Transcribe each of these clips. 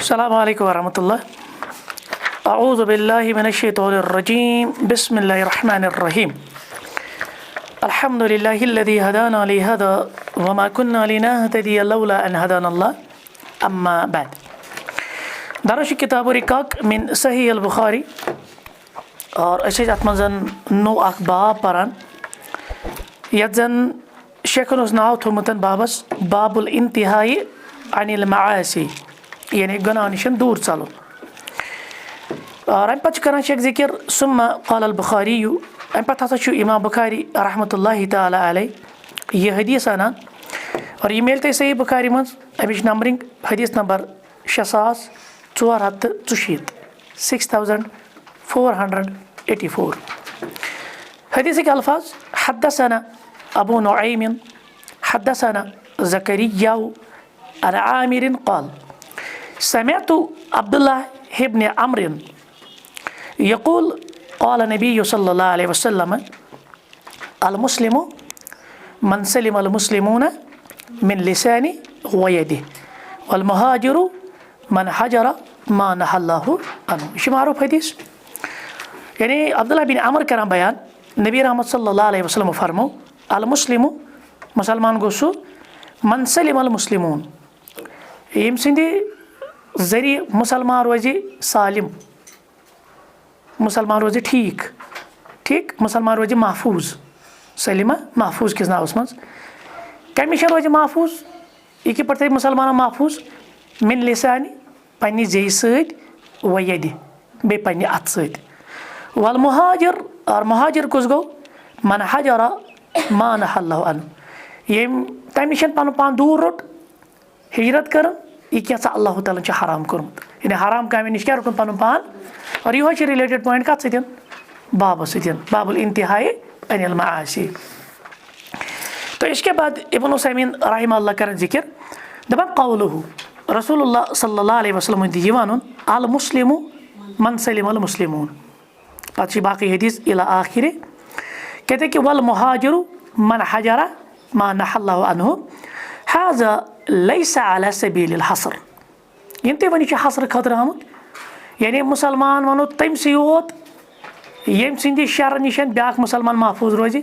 अस्सलामु अलैकुम वरहमतुल्लाह। अऊज़ु बिल्लाहि मिनश्शैतानिर रजीम। बिस्मिल्लाहिर रहमानिर रहीम। अल्हम्दुलिल्लाहिल्लज़ी हदाना लिहादा वमा कुन्ना लिनहतदिया लौला अन हदानल्लाह। अम्मा बाद। दरस किताब रिकाक मिन सही अल बुखारी और अत मज नो बाब पारान यत जन शेखन नाव थोमुत बाबस बाबुल इंतहाई अनिल मआसी यानी गुनाह निश दूर चलन। और अम पे कर शेख जिक्र सुम्मा क़ाल अल बुखारी अम पे हसा इमाम बुखारी रहमतुल्लाहि ताला अलैह यह हदीस अनान और यह मिल सही बुखारी मज अमिच नंबरिंग हदीस नंबर 6484 6484 हदीस के अल्फाज हद्दसना अबू नुअयम हद्दसना ज़करिया अन आमिर क़ाल समिअतु अब्दुल्लाह इब्न अम्र यक़ूल क़ाल नबी सल्लल्लाहु अलैहि वसल्लम अल मुस्लिमु मन सलिम अल मुस्लिमून मिन लिसानि व यदिहि वल मुहाजिरु मन हजर मा नहल्लाहु अन्हु। यह मारूफ हदीस यानी अब्दुल्लाह बिन अमर करान बयान नबी रहमत सल्लल्लाहु अलैहि वसल्लम फरमो अल मुस्लिमु मुसलमान गो सु मन सलिम अल मुस्लिमून यम सिंदि जरिए मुसलमान रोजे सालिम मुसलमान रोजे ठीक मुसलमान रोजे महफूज सलिमा महफूज किस नावस मज कमिश रोजे महफूज यह पे मुसलमान महफूज मिन लिसानी पन्ने जे सद व यदि बे पन्ने अत सद वल मुहाजिर और मुहाजिर कुस गो मन हजरा मा नहल्लाहु अन्हु यम तम निश पन पान दूर रोट हिजरत कर यह क्या अल्लाह ताला हराम कोर्मुत यानी हराम कामों निश क्या रुकन पन पान। और यह रिलेटेड पॉइंट कत सतन बाब सतन बाबुल इंतहाई अनिल मआसी। तो इसके बाद इब्न उसैमीन रहमहुल्लाह कर जिक्र दपान कौलुहु रसूलुल्लाह सल्लल्लाहु अलैहि वसल्लम यह वन अल मुस्लिमु मन सलिम अल मुस्लिमून पे बाकी हदीस इला आखिर कहते कि वल मुहाजिरु मन हजरा मा नहल्लाहु अन्हु हाज़ा लैसा अला सबीलिल हसर यम ते वन हसर खतर आमुत यानी मुसलमान वनो तम योत यम सिंदि शर निश ब्या मुसलमान महफूज रोजे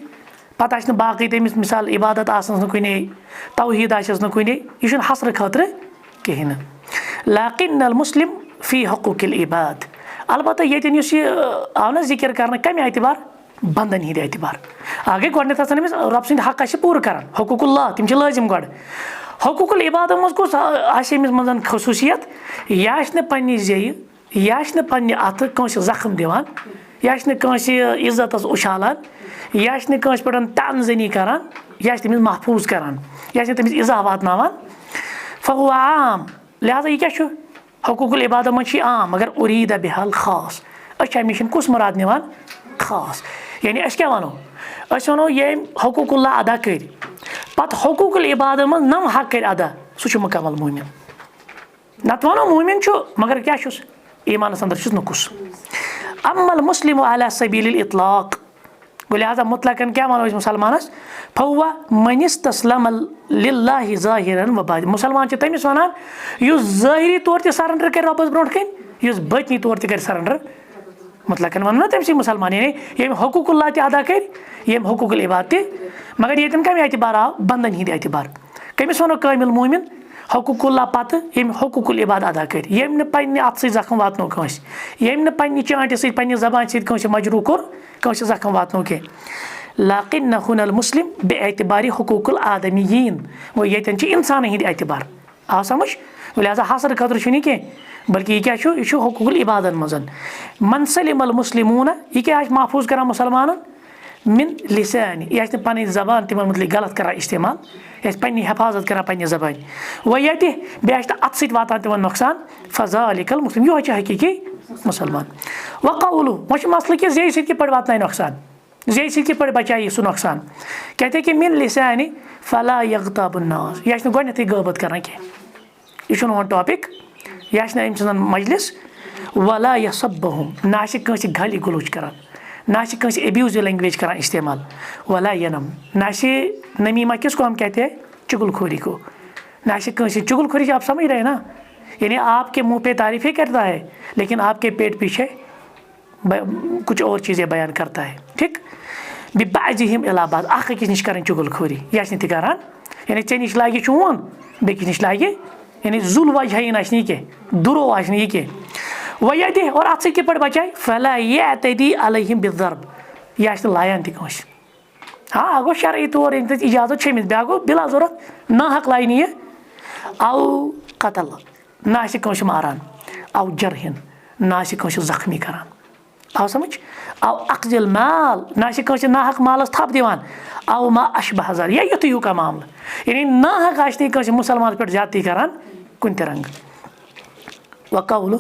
पता बाकी तमिस मिसाल इबादत आसनस कुने तौहीद आसस न कुने यह हसर खतर कहीं लाकिन अल मुस्लिम फी हकूकिल इबाद अलबत्ता ये आव न जिक्र कर कम एतबार बंदन हिंद एतबार आगे गोडनेथ अमिस रब सद हक पूर कर हकूकुल्लाह तम लाजिम गो हकूकुल इबाद मज कुस अमिस मज खसूसियत यह पन्ने जे यह पन्ने अथ कंस जख्म दिवान यह इज्जत उछालान यह पे तनजनी करान यह तमिस महफूज करान यह तमिस इजा वातनावान फहुव आम लिहाजा यह क्या हकूकुल इबाद मज आम मगर उरीद बिहल खास अमिश कुस मुराद निवान खास यानी क्या वनो ये हकूकुल्लाह अदा कर पत हकूकुल इबाद मज नम हक कर अदा सह मुकम्मल मोमिन नत वनो मोमिन मगर क्या ईमानस अंदर नुकुस अम्मल मुस्लिम अला सबीलिल इतलाक गो लिहाजा मुतलकन क्या वनो मुसलमानस फहुवा मन इस्तस्लम लिल्लाहि ज़ाहिरन व बातिन मुसलमान तमिस वनान युस ज़ाहिरी तौर ते सरेंडर कर रब्बस ब्रोट कन युस बतनी तौर ते कर सरेंडर मुतलकन वन ना तमसी मुसलमान यानी यम हकूकुल्लाह ते अदा कर यम हकूकुल इबाद ते मगर ये कम एतबार आव बंदन हिंद एतबार कमिस वनो कामिल मोमिन हकूकुल्लाह पत यम हकूकुल इबाद अदा कर यम न पन्ने अत सद जख्म वातनो कंस यम न पन्ने चांटे सद पन्ने जबान सद कंस मजरू कोर कंस जख्म वातनो के लाकिन हुनल मुस्लिम बे एतबारी हकूकुल आदमीयीन वो यतन इंसान हिंद एतबार आव समझ लिहाजा हसर खतर कह बल्कि यह क्या यह हकूकुल इबादन मजन मन सलिम अल मुस्लिमून यह क्या महफूज कर मुसलमान मिन लिसानी यह पन जबान तिमन मतलब गलत कर इस्तेमाल यह पन्नी हिफाजत कर पन्ने जबान व ये बे अत सत वातान तिमन नुकसान फज़ालिकल मुस्लिम यह हकीकी मुसलमान व कौलु वह मसल कि जे सत पे वातन नुकसान जे सत पे बचाए सह नुकसान कहते कि मिन लिसानी फला यग़्ताबुन्नास यह गोडनेथ गबत कर कह यह वन टॉपिक यह मजलिस वला यसब्बहुम ना कंस गाली गलोच कर ना कंस एब्यूज लैंग्वेज कर इस्तेमाल वला यनम ना नमीमा किसको हम कहते हैं चुगलखोरी को ना कंस चुगलखोरी आप समझ रहे हैं ना यानी आपके मुंह पे तारीफ़ें करता है लेकिन आपके पेट पीछे कुछ और चीज़ें बयान करता है। ठीक, बिबाजिहिम इलाबाद अख अकिस निश कर चुगलखोरी यह करान, यानी चे निश लागे चून बेकिस निश लागे, यानी जुल वजह आशनी के दुरो आशनी के वह दे और अत से पे बचाए फला ये तदी अलहिम बिदर्ब यह लायान तस। हाँ गो शरई तौर इजाजत छमिस ब्या गो बिला जरूरत ना हक लाइन ये औ कतल ना मारान औ जरहिन ना जख्मी करान आओ समझ औ अकजिल माल ना ना हक मालस थप दिवान औ मा अशबह ज़ालिक या युत यू का मामला, यानी ना हक आशनी मुसलमान पे ज्यादती करान कुन रंग वक़ौलु।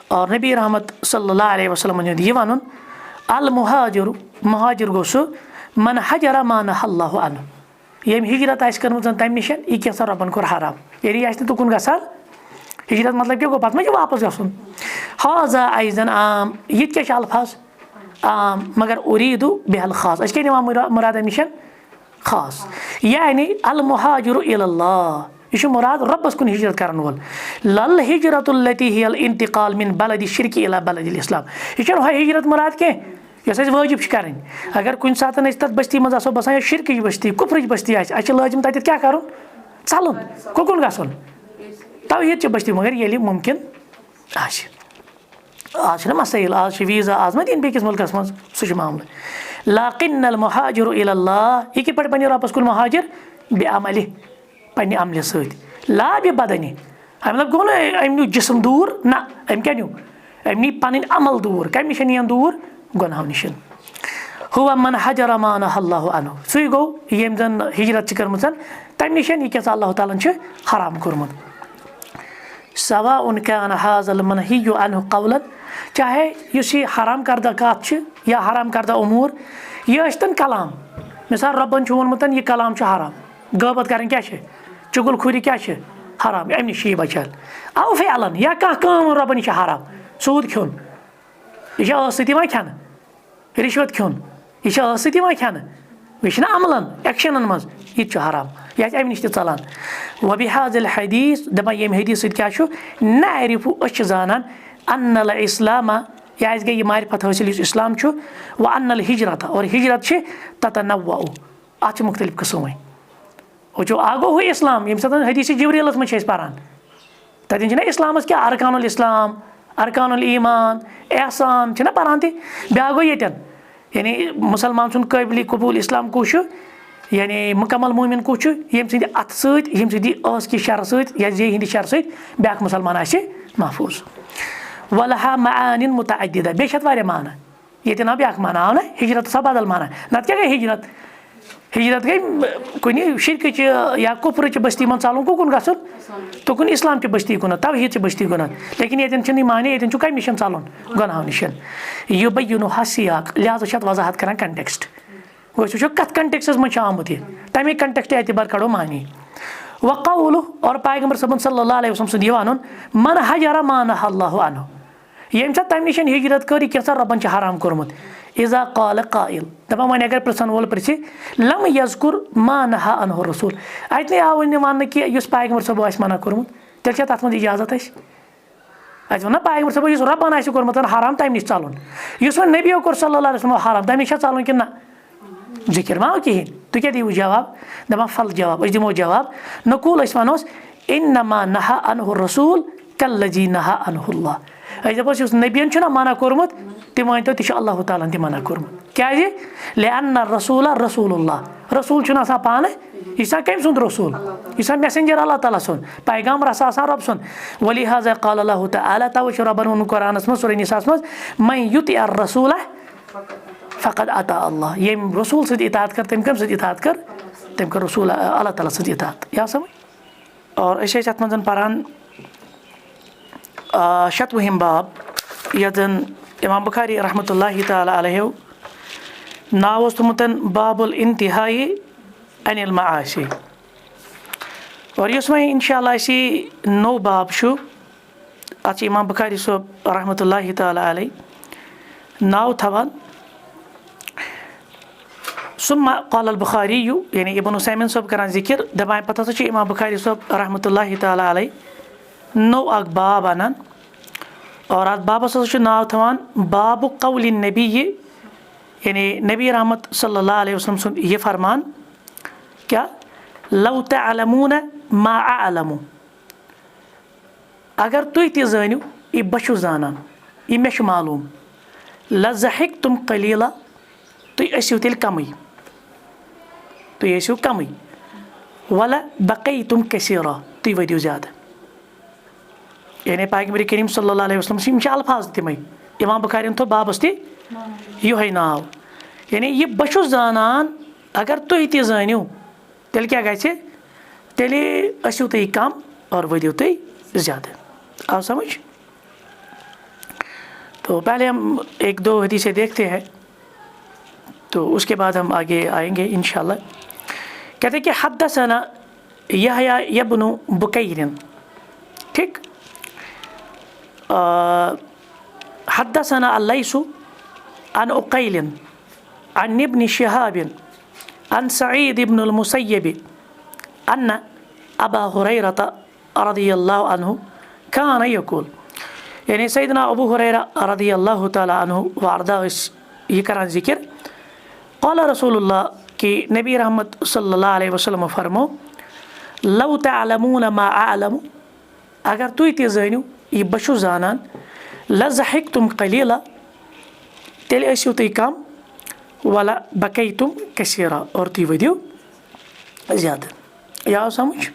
और नबी रहमत सल्लल्लाहु अलैहि वसल्लम ये वन अल मुहाजिर मुहाजिर गो सह मन हजरा मान अल्लाहु अन्हु यम हिजरत कर्म तम निश यह क्या रबन कोर हराम, यदि आस तुकुन गसान हिजरत मतलब क्या गो पे मे वापस गसन। हाजा आइजन आम ये क्या अल्फाज आम मगर उरीदु बेहल खास अस क्या मुराद निश खास, यानी अल मुहाजिर इलल्लाह यह मुराद रब्बस कुन हिजरत करन वोल। लल हिजरतुल्लती हियल इंतकाल मिन बलदि शिरक इला बलदिल इस्लाम यह हिजरत मुराद क्या यस वाजिब कर। अगर कुछ सात तथ बस्ती मज आसो बसान शिरक बस्ती कुफ्र बस्ती लाजिम तक क्या कर चलन कुकुन गसन तौहीद बस्ती, मगर ये मुमकिन आज मसाइल आज वीज़ा आज दिन बेकिस मुल्कस मज सह मामला। लाकिन्नल मुहाजिरु इलल्लाह यह पे बन रब्बस कुन मुहाजिर बेअमलि पन्ने अमल सत ला बेबदनी मतलब गो ना अम न्यू जिस्म दूर ना अम क्या न्यू अम नी पन अमल दूर कम निश नियन दूर गुनाहों निश। हुआ मन हजर मान अल्लाहु अन्हु सह गो यम जन हिजरत कर्म तम निश यह क्या अल्लाह ताला हराम कोरमुत। सवा उनकान हाज़ल मनहियु अन्हु कौलन चाहे इस हराम करदा कत या हराम करदा उमूर यह तन कलाम मिसाल रबन वोनमुत यह कलाम हराम गबत कर क्या चुगलखोरी क्या हराम अम निश बचाल औ फैलन या कम रबन यह हराम सूद खोन यह सत खेन रिश्वत खोन यह सत खेन वह अमलन एक्शन मज यह हराम यह अम निश चलान। वबिहाज़िल हदीस दपान यम हदीस क्या नारिफु अस जानान अन्नल इस्लाम यह गई मारिफत हासिल इस्लाम व अन्नल हिजरत और हिजरत ततनव्वउ अत मुख्तलिफ कस्म वो आगो हो इस्लाम यम सत हदीस जिब्रीलस मज पारान तथिन इस्लामस क्या अरकानुल इस्लाम अरकानुल ईमान एहसान पारान तह ब्या गो यन यानी मुसलमान सुन काबिल कबूल इस्लाम कुछ यानी मुकम्मल मोमिन कुछ यम सद अत सम सदी अस कि शर सत या जे हिंद शर सत ब्या मुसलमान महफूज। वलहा मानिन मुतअद्दिदा बेशत वारिया माना ये ना ब्या माना आव ना हिजरत सा बदल माना नत क्या गई हिजरत हिजरत गई कुन शिरक या कुफ्र बस्ती मन चलन कुन गसन तुकुन इस्लाम च बस्ती कुन तौहीद च बस्ती कुन, लेकिन ये माने ये कम निश चलन गुनाहों निश युबय्यिनु हसियाक लिहाजा वजाहत कर कंटेक्स्ट वो कत कंटेक्सस मज आमुत यह तमे कंटेक्स्ट एतबार कड़ो मानी। वक़ौलु और पैगम्बर सबन सल्लल्लाहु अलैहि वसल्लम सुन वन मन हजर मान अल्लाहु अन्हु यम तम निश हिजरत कर क्या रबन हराम कोरमुत। इज़ा क़ाल क़ाइल दपान वन अगर प्रसन वोल प्रछे लम यज़कुर मा नहा अन्हु रसूल अत आव वन कि पैगम्बर सब मना कोरमुत तेल तथ मज इजाजत अत वो पैगम्बर सब रबन कोरमुत हराम तम निश चलन वो नबियो कोर सल्लल्लाहु अलैहि वसल्लम हराम तम निश चलन कि ना जिक्र मा कहें तु क्या दीव जवाब दपान फल जवाब दिमो जवाब नकूल वनोस इन्नमा नहा अन्हु रसूल कल्लजी नहा अन्हुल्लाह दपोस नबियन मना कोरमुत तम वन तो तह अल्लाह ताला तह मना कोरमुत क्या लिअन्न रसूल रसूलुल्लाह रसूल आसान पान यह कम सुंद रसूल यह मैसेंजर अल्लाह ताला सुन पैगाम्बर रब सुन। वलिहाज़ा क़ाल अल्लाहु तआला तवै रबन वोन कुरानस मज सूरह निसास मज मन युति अर रसूल फ़क़द अता अल्लाह यम रसूल सद इताअत कर तम कम सद इताअत कर तम कर रसूल अल्लाह ताला सद इताअत या समझ। और अत मज पारान 7वें बाब यत इमाम बुखारी रहमतुल्लाहि ताला अलैहि नाव थोमुत बाबुल इंतिहाई अनिल मआसी। और इस वह इंशाअल्लाह नो बाब अत इमाम बुखारी साहब रहमतुल्लाहि ताला अलैहि नाव थवान सुम्मा क़ाल अल बुखारी यानी इब्न उसैमिन साहब करान जिक्र दपान पता इमाम बुखारी साहब रहमतुल्लाहि ताला अलैहि नौ अख बाब अनान और अत बाबस हसा नाव थवान बाबु कौल नबी यानी नबी रहमत सल्लल्लाहु अलैहि वसल्लम सुन ये फरमान क्या लौ तअलमून मा अअलमु अगर तुम ति जानियो यह बह जानान यह मे मालूम लज़हिक तुम कलीला तुम ऐसियो तेल कमई तुम ऐसियो कमई वला बकई तुम कसीरा तुम वदियो ज़्यादा यानी पैगंबर करीम सल्लल्लाहु अलैहि वसल्लम से अल्फाज तमें इमाम बुखारी थो बाबस तह नाव यानी यह बह जानान अगर तुम ति जानियो तेल क्या गए तेल ऐसियो तुम कम और वदियो तुम ज़्यादा आओ समझ। तो पहले हम एक दो हदीसें देखते हैं तो उसके बाद हम आगे आएंगे इंशाअल्लाह। कहते कि हद्दसना यहया इब्नु बुकैर ठीक हद्दसना अल्लैसु अन उकैल अन इब्न शिहाब अन सईद इब्न अल-मुसय्यब अन्न अबा हुरैरह रज़ियल्लाहु अन्हु कान यक़ूल यानी सैयदना अबू हुरैरा रज़ियल्लाहु तआला अन्हु व अर्दा ये करान जिक्र क़ाल रसूलुल्लाह कि नबी रहमत सल्लल्लाहु अलैहि वसल्लम फरमो लौ तअलमून मा अअलमु अगर तुम ति जानियो यह बह जानान लज़हिक तुम कलीला तेल ऐसियो तुम कम वला बकई तुम कसीरा और तुम वदियो ज़्यादा। या समझ।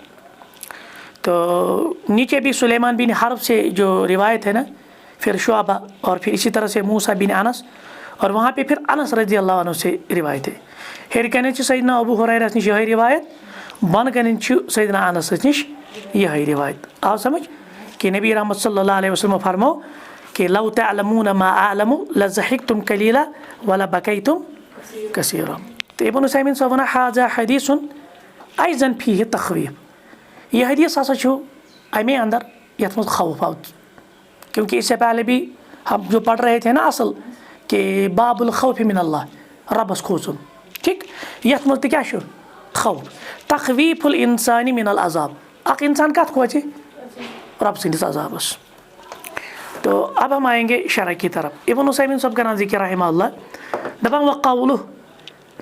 तो नीचे भी सुलेमान बिन हर्ब से जो रिवायत है ना फिर शुअबा और फिर इसी तरह से मूसा बिन अनस और वहाँ पे फिर अनस रज़ियल्लाहु अन्हु से रिवायत है। हेर कन सैयदना अबू हुरैरा निश यह रिवायत बन कन सैयदना अनस निश यह रिवायत। आओ समझ कि नबी रहमत सल्लल्लाहु अलैहि वसल्लम फरमो कि लौ तअलमून मा अअलमु लज़हिक्तुम कलीला वला बकैतुम कसीरा। तो इब्न उसैमीन साहब हाज़ा हदीसुन अयज़न फीहि तख़वीफ़ यह हदीस हसा अमे अंदर यथ मज खौफ आउत क्योंकि इससे पहले भी हम जो पढ़ रहे थे ना असल कि बाबुल खौफ मिन अल्लाह रबस खोचुन ठीक यथ मज क्या खौफ तख़वीफ़ुल इंसानी मिनल अज़ाब अक इंसान कत खोचे रब सदिस अज़ाबस। तो अब हम आएंगे शरह की तरफ। इब्न उसैमीन साहब का जिक्र रहमहुल्लाह दपान व क़ौलुहु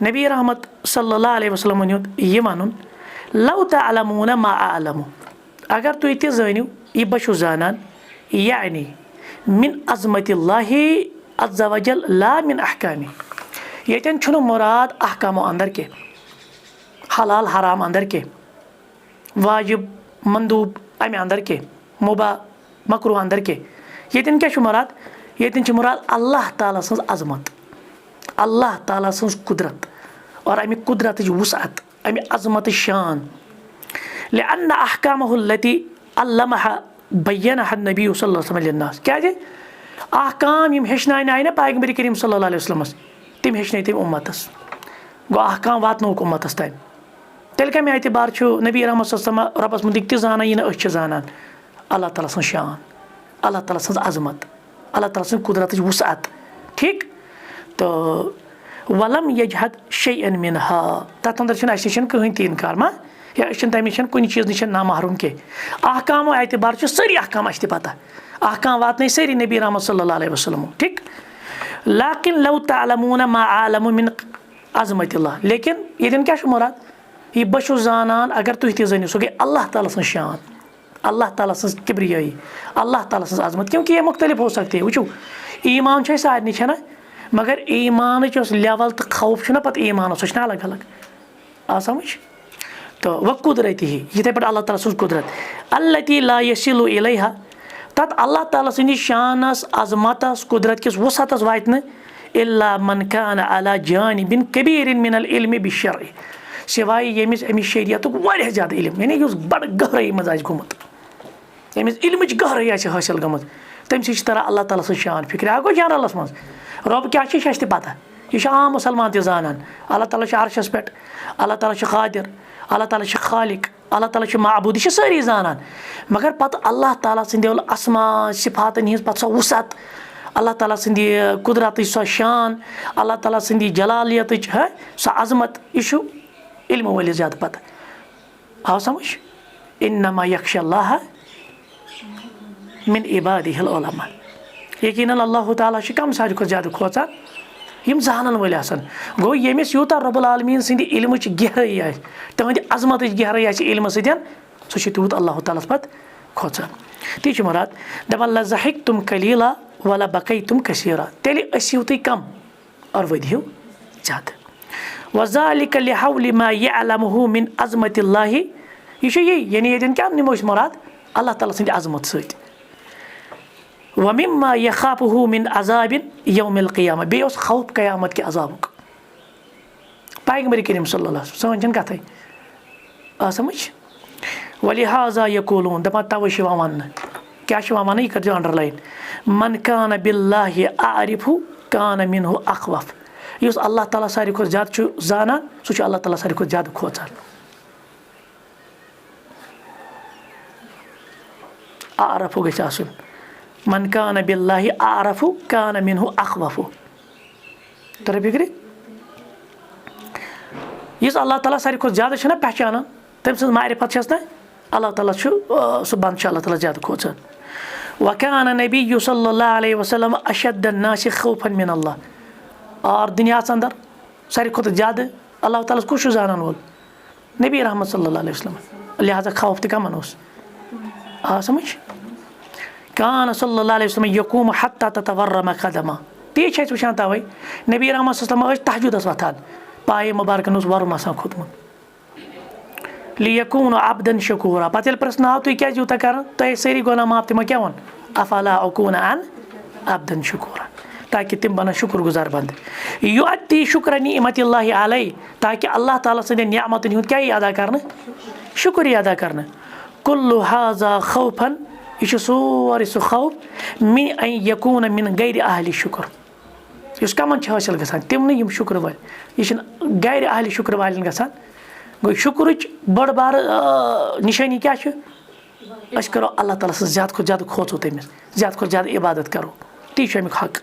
नबी रहमत सल्लल्लाहु अलैहि वसल्लम ये वनुन लौ तअलमून मा अअलमु अगर तुम ति जानियो यह बह जानान यानी मिन अज़मतिल्लाहि अज़्ज़ा वजल ला मिन अहकामी यतन छुन मुराद अहकामो अंदर के हलाल हराम अंदर के वाजिब मंदूब अमे अंदर के मुबा मकरूह अंदर के यतन क्या मुराद यतन मुराद अल्लाह ताला सज अज़मत अल्लाह ताला सज कुदरत और अमे कुदरत वुसअत अमे अज़मत शान लिअन्न अहकामहु अल्लती अल्लमहा बय्यनहा नबी सल्लल्लाहु अलैहि वसल्लम लिन्नास क्या अहकाम यम हेचनान आय ना पैगंबर करीम सल्लल्लाहु अलैहि वसल्लम तम हेचन तम उम्मतस गो अहकाम वातनोक उम्मतस ताम तेल कम एतबार नबी रहमत सल्लल्लाहु अलैहि वसल्लम रबस मुतल्लिक ति जाना यह अस जानान अल्लाह ताला सज शान अल्लाह ताला सज अज़मत अल्लाह ताला सज कुदरत वुसअत ठीक। तो वलम यजहद शैअन मिनहा तथ अंदर अस निश कहीं तीन कार मा या तम निश कुन चीज़ निश नामहरूम के अहकामो एतबार सारी अहकाम अस पता अहकाम वातन सारी नबी रहमत सल्लल्लाहु अलैहि वसल्लम ठीक। लाकिन लौ तअलमून मा अअलमु मिन अज़मतिल्लाह लेकिन यतन क्या मुराद यह बह जानान अगर तुम ति जानियो सो गई अल्लाह ताला सज शान अल्लाह ताला सज किब्रियाई अल्लाह ताला सज अज़मत क्योंकि ये मुख्तलिफ हो सकती है। वो ईमान सारे ना मगर ईमान लेवल तो खौफ ना पता ईमान सह अलग अलग आ समझ। तो वह कुदरत ही ये पे अल्लाह ताला सज कुदरत अल्लती ला यसिलु इलैहा तथ अल्लाह ताला सद शानस अज़मतस कुदरत किस वसअतस वात न इल्ला मन कान अला जानिबिन कबीर मिनल इल्म बिश्शरअ सिवाय यमिस अमिस शरीयतुक वारिया ज़्यादा इल्म यानी युस बड़ गहराई मज आस गुमत यमिस इल्मच गहराई आस हासिल गमत तम से तरह अल्लाह ताला सज शान फिक्र आ गो जनरलस मज रब क्या अस पता यह आम मुसलमान ति जानान अल्लाह ताला अर्शस पे अल्लाह ताला कादिर अल्लाह ताला खालिक अल्लाह ताला माबूद यह सारी जानान मगर पत अल्लाह ताला सद अस्मा सिफातन हज पत सो वुसअत अल्लाह ताला सद कुदरत सो शान अल्लाह ताला सद जलालियत सो अज़मत यह इल्म वाले ज़्यादा पता आओ समझ। इन्नमा यख्शल्लाह मिन इबादिहिल उलमा। यकीनन अल्लाह ताला छ कम सारी खुद ज़्यादा खोचान यम जानन वाले आसन। गो यमिस यूता रब्बुल आलमीन सिंद इल्मच गहराई आए तहद अजमत गहराई आए इल्म सदन सह तूत अल्लाह ताला पत खोचान। ती मुराद दपान लज़हिक तुम कलीला वला बकई तुम कसीरा तेल असिव तुम कम और वधियो ज़्यादा। वज़ालिक लिहौल मा यअलमुहु मिन अज़मतिल्लाहि यही यानी ये क्या निमो मुराद अल्लाह ताला सिंद अजमत सत। वमिम्मा यखाफुहु मिन अज़ाबिन यौमिल क़ियामा बे उस खौफ क़यामत के अज़ाबुक। पैगंबर करीम सल्लल्लाहु अलैहि वसल्लम समझन कथ आ समझ। वलिहाज़ा यक़ूलून दपान तवे वन क्या वन यह कर अंडरलाइन मन कान बिल्लाहि आरिफु कान मिनहु अखवफ। युस अल्लाह ताला सारी खुद ज़्यादा जाना सह अल्लाह ताला सारी खुद ज़्यादा खोचान। आरफु गछ आसुन मन कान बिल्लाहि आरफु कान मिनहु अखवफु। तर फिक्र यस अल्लाह ताला सारी खुद ज़्यादा छना पहचान तम सज मारिफत छस ना अल्लाह ताला सह बंद अल्लाह ताला ज़्यादा खोचान। वकान नबी सल्लल्लाहु अलैहि वसल्लम अशद्द अन्नासि खौफन मिन अल्लाह। और दुनिया अंदर सारी खुद ज़्यादा अल्लाह ताला कुछ जानन वोल नबी रहमत सल्लल्लाहु अलैहि वसल्लम। लिहाजा खौफ तो कमन आ समझ। कान सल्लल्लाहु अलैहि वसल्लम यकूम हत्ता ततवर्रम कदमा ती वुचान तवे नबी रहमत सल्लल्लाहु अलैहि वसल्लम तहज्जुद वथान पाए मुबारकन वर्म आसान खोतमुत लियकून अब्दन शकूरा। पत प्रश्न आव तुम क्या यूत कर तुम सारी गुनाह माफ तमो क्या वन अफला अकून अन अब्दन शकूरा ताकि तिम बन शुक्र गुजार बंद युअत्ती शुक्र निअमतिल्लाहि अलै ताकि अल्लाह ताला सद निअमतन हुंद क्या अदा कर शुक्रिया अदा कर। कुल्लु हाज़ा खौफन यह सोरे सह खौफ मिन अन यकून मिन गैर अहल शुक्र इस कमन हासिल गसान तम यम शुक्र वाल यह गैर अहल शुक्र वालन गसान। गो शुक्र बड़ बार निशानी क्या करो अल्लाह ताला से ज़्यादा खुद ज़्यादा खोचो तमिस ज़्यादा खुद ज़्यादा इबादत करो ती अमुक हक।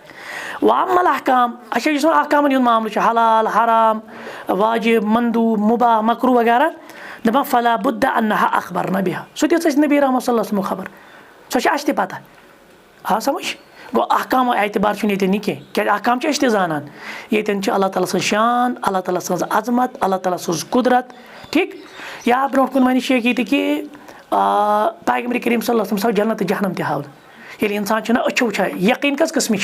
वामल अहकाम अच्छा अहकामन हुंद मामल हलाल हराम वाजिब मंदूब मुबाह मकरू वगैरह दपान फला बुद्द अन्नहा अखबरना बिहा सह दिस नबी रहमत सल्लल्लाहु अलैहि वसल्लम खबर सह अस पता आ समझ। गो अहकाम एतबार ये क्या अहकाम अस जानान ये अल्लाह ताला सज शान अल्लाह ताला सज अजमत अल्लाह ताला सज कुदरत ठीक। या ब्रो कुन वन शेख ये कि पैगंबर करीम सल्लल्लाहु अलैहि वसल्लम जन्नत जहन्नम तह हाव ये इंसान अच्छो वुचान यकीन कस किस्म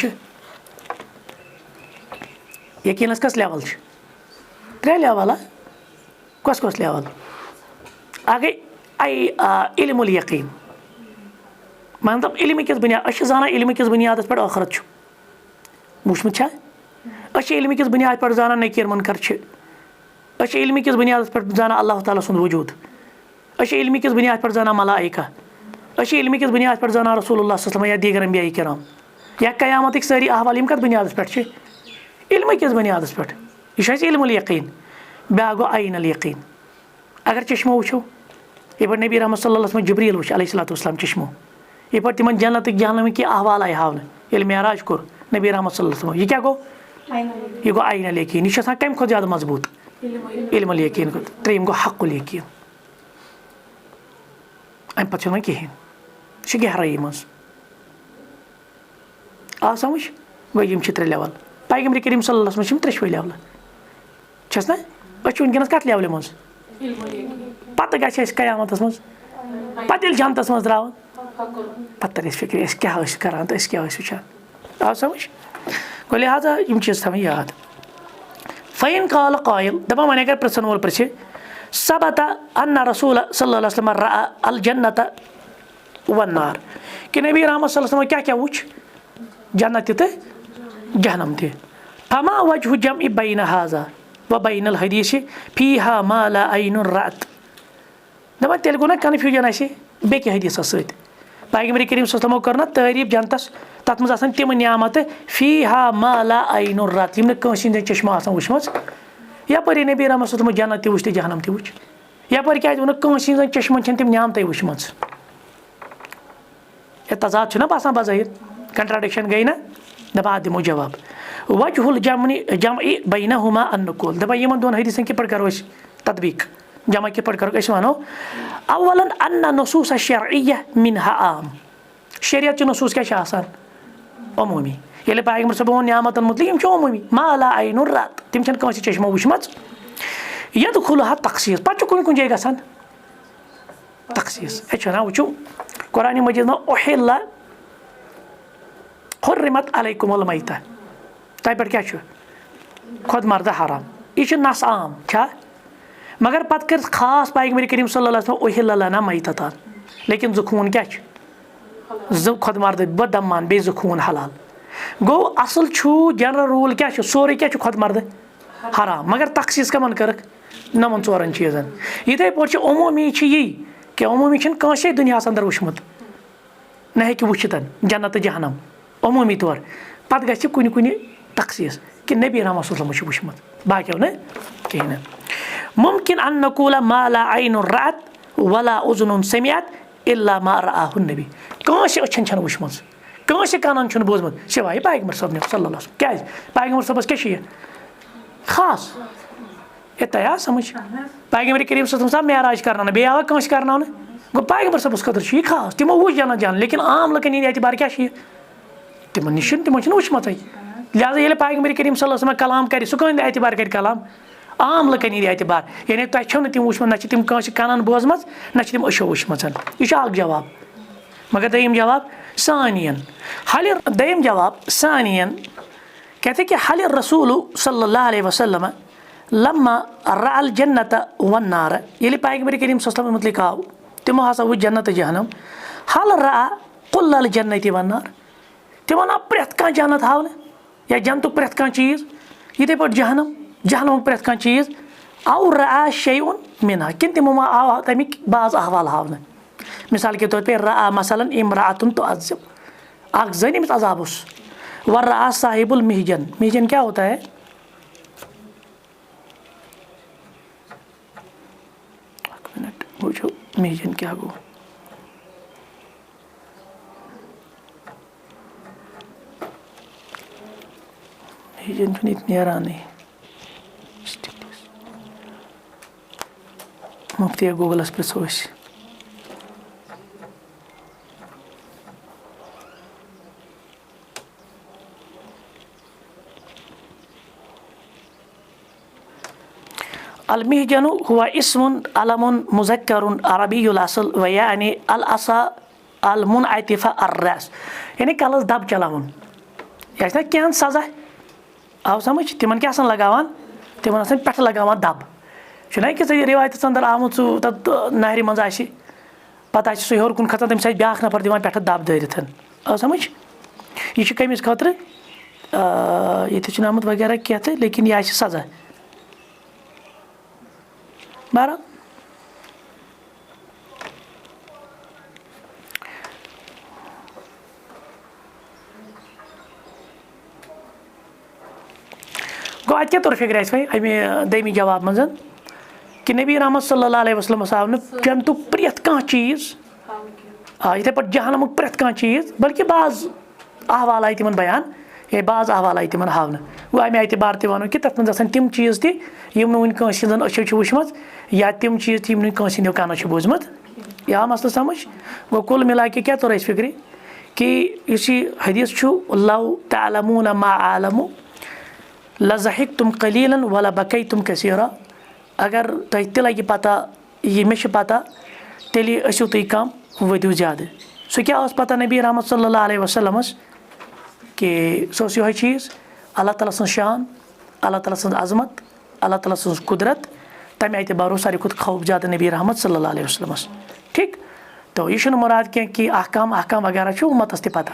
यकीन कस लेवल त्रे लेवल कस कस लेवल आ गई इल्मुल यकीन मतलब इल्म किस बुनियाद अस जाना इल्म किस बुनियाद पे आखरत वुचमुत अस इल्म किस बुनियाद पे जाना नकीर मुनकर अस इल्म किस बुनियाद पे जाना अल्लाह ताला सुंद वजूद अस इल्म किस बुनियाद पे जाना मलाइका अस इल्म किस बुनियाद पे जाना रसूलुल्लाह सल्लल्लाहु अलैहि वसल्लम या दीगर अंबिया किराम या क़यामत सारी अहवाल यम कत बुनियाद पे इल्म किस बुनियाद पे यह इल्मुल यकीन ब्या गो आइनल यकीन। अगर चश्मो वो ये पे नबी रहमत सल्लल्लाहु अलैहि वसल्लम जिब्रील वो अलैहिस्सलातु वस्सलाम चश्मो ये पे तिमन जन्नत जहन्नम की अहवाल आय हावन ये मेराज कोर नबी रहमत सल्लल्लाहु अलैहि वसल्लम ये क्या गो ये गो आइनल यकीन यह कम खुद ज़्यादा मजबूत इल्मुल यकीन गो। त्रेम गो हक़ुल यकीन अम पे कहें यह गहराई मज आ समझ। गो यम त्रे लेवल पैगंबर करीम सल्लल्लाहु अलैहि वसल्लम त्रेशवे लेवल छस ना वनकस कत लेवल मज पत गस क़यामत मज पे जन्नत मज द्रावन पे तर फिक्र क्या करान तो क्या वुचान आ समझ। गो लिहाजा यम चीज़ थवन याद। फ़ैन काल कायल दपान वन अगर प्रश्न वोल पृछे सबत अन्न रसूल सल्लल्लाहु अलैहि वसल्लम रअ अल जन्नत वन्नार कि नबी रहमत सल्लल्लाहु अलैहि वसल्लम क्या क्या वुच जन्नत तो जहन्नम थे। फमा वजहु जम बैन हाजा व बैन अल हदीस फीहा मा ला ऐनुन रअत दपान तेल गो ना कन्फ्यूजन बे हदीस सत पैगंबर करीम सल्लल्लाहु अलैहि वसल्लम कर तारीफ जन्नतस तथ मज तिम नियामत फीहा मा ला ऐनुन रअत यम कंस चश्मा वुचम यपर नबी रहमत सल्लल्लाहु अलैहि वसल्लम जन्नत वुच तो जहन्नम वुच यपर क्या वो कंस चश्मन तम नियामत वुचम तजाद बसान बज़ाहिर कंट्राडिक्शन गई ना दपा दिमो जवाब। वजहुल जम बैनहुमा अन्नुकूल दपा यमन दोन हदीसन के करो तदबीक जमा के करो वनो अव्वलन अन्न नुसूस शरइय्या मिनहा आम शरीयत च नसूस क्या आसान अमूमी ये पैगम्बर सब वो नियामतन मुतलिक अमूमी माला आइन रात तम कंस चश्मो वुचम यद खुलहा तखसीस पे कुन जाए ग तखसीस ना वो कुरान मजीद में उहिल्ला हुर्रिमत अलैकुमुल मैता तह पे क्या खुद मर्द हराम यह नस आम क्या मगर पत कर खास पैगम्बर करीम सल्लल्लाहु अलैहि वसल्लम उहिल्ला लना मैततान लेकिन ज़ुखून क्या खुद मर्द बह दमान बे ज़ुखून हलाल गो असल जनरल रूल क्या सोरे क्या खुद मर्द हराम मगर तखसीस कमन कर नमन चोरन चीज़न इथे पे अमूमी यी कि अमूमी कंसे दुनिया अंदर वुचमुत न हे वुचित जन्नत जहनम अमूमी तौर पत गि कुन कुन तखसीस कि नबी रहमत सल्लल्लाहु वुचमुत बाकियों न कहीं मुमकिन अन नकूला माला आइन रात वला उजुन समियत इल्ला मा रआहु नबी कंस अछन वुचम कंस कानन बोजमुत सिवाय पैगम्बर सब सल्लल्लाहु अलैहि वसल्लम क्या पैगम्बर सबस क्या खास ये तया समझ पैगम्बर करीम सल्लल्लाहु मेराज करना बे आवा कंस करना गो पैगम्बर सबस खतर यह खास तमो वो जाना जान लेकिन आम लकन एतबार क्या तिम नश तिमो वुचम लिहाजा ये पैगम्बर करीम सल्लल्लाहु अलैहि वसल्लम कलाम कर सह कह एतबार कर कलाम आम लकन एतबार यानी तुम तम वुचम न तम कंस कानन बोजम न तम अशो वुचम यह जवाब मगर दयम जवाब सानियन हल दयम जवाब सानियन कहते कि हल रसूल सल्लल्लाहु अलैहि वसल्लम लम्मा रअल जन्नत वन्नार ये पैगम्बर करीम सल्लल्लाहु अलैहि वसल्लम मुतलिक आव तमो हसा वो जन्नत जहनम हल रा कुल्लल जन्नति वन्नार तमो ना प्रेथ कह जन्नत हावन या जन्नत प्रेथ कह चीज़ ये पे जहनम जहनम प्रेथ कह चीज़ आव रा शैउन मिना किन तमो मा आव तमिक बाज अहवाल हावन मिसाल के तौर पर रा मसलन इमरातुन तो अज़ब आग जन अमिस अजाब व रा साहिबुल मिहजन मिहजन क्या होता है मिहजन क्या गो मिहजन नीरान मुफ्ती गूगलस पृछो अल-मिहजन हुआ इस्मुन अलमुन मुज़क्करुन अरबियुल असल व यानी अल असा अल मुनअतिफ़ा अर्रस यानी कलस दब चलावन यह क्या सजा आव समझ तिमन क्या लगावान तिमन पेठ लगावान दब चुना कि रिवायत अंदर आमुत तब नहर मज पता सह हेर कुन खसान तमिस ब्या नफर दिवान पेठ दब दरित आव समझ यह कमिस खतर ये आमुत वगैरह क्या लेकिन यह सजा बहरहाल गो अत क्या तौर फिक्र अमे दमी जवाब मज कि नबी रहमत सल्लल्लाहु अलैहि वसल्लम आव जन्नतुक प्रेथ कह चीज़ इथे पे जहनमुक प्रेथ कह चीज़ बल्कि बाज अहवाल आय तिमन बयान ये बाज अहवाल आय तिमन हावन गो अमे एतबार वनो कि तथ मज तम चीज़ तम वन कंस अशो वुचम या तम चीज़ तम कंसो कानो बोजमुत यह मसल समझ गो कुल मिला के क्या तौर फिक्र कि इस हदीस लव तअलमून मा आलमु लज़हिक्तुम कलीलन वला बकैतुम कसीरा अगर तुम तह लगे पता ये मे पता तेल असो तुम कम वदू ज़्यादा सो क्या पता नबी रहमत सल्लल्लाहु अलैहि वसल्लम कि सह यह चीज़ अल्लाह ताला सं शान अल्लाह ताला सं अजमत अल्लाह ताला सं कुदरत तमें एतबारो सारे खुद खौफ ज़्यादा नबी रहमत सल्लल्लाहु अलैहि वसल्लम ठीक तो यह मुराद क्या कि अहकाम वगैरह उम्मतस पता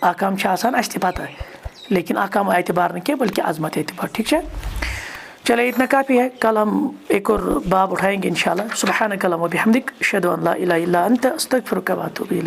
अहकाम अस पता लेकिन अहकाम एतबार न क्या बल्कि अजमत एतबार ठीक है। चलिए इतना काफ़ी है, कल हम एक और बाब उठाएंगे इंशाल्लाह। सुब्हानक अल्लाहुम्मा व बिहम्दिक अशहदु अन ला इलाहा इल्ला अंत अस्तगफिरुका व अतूबु इलैक।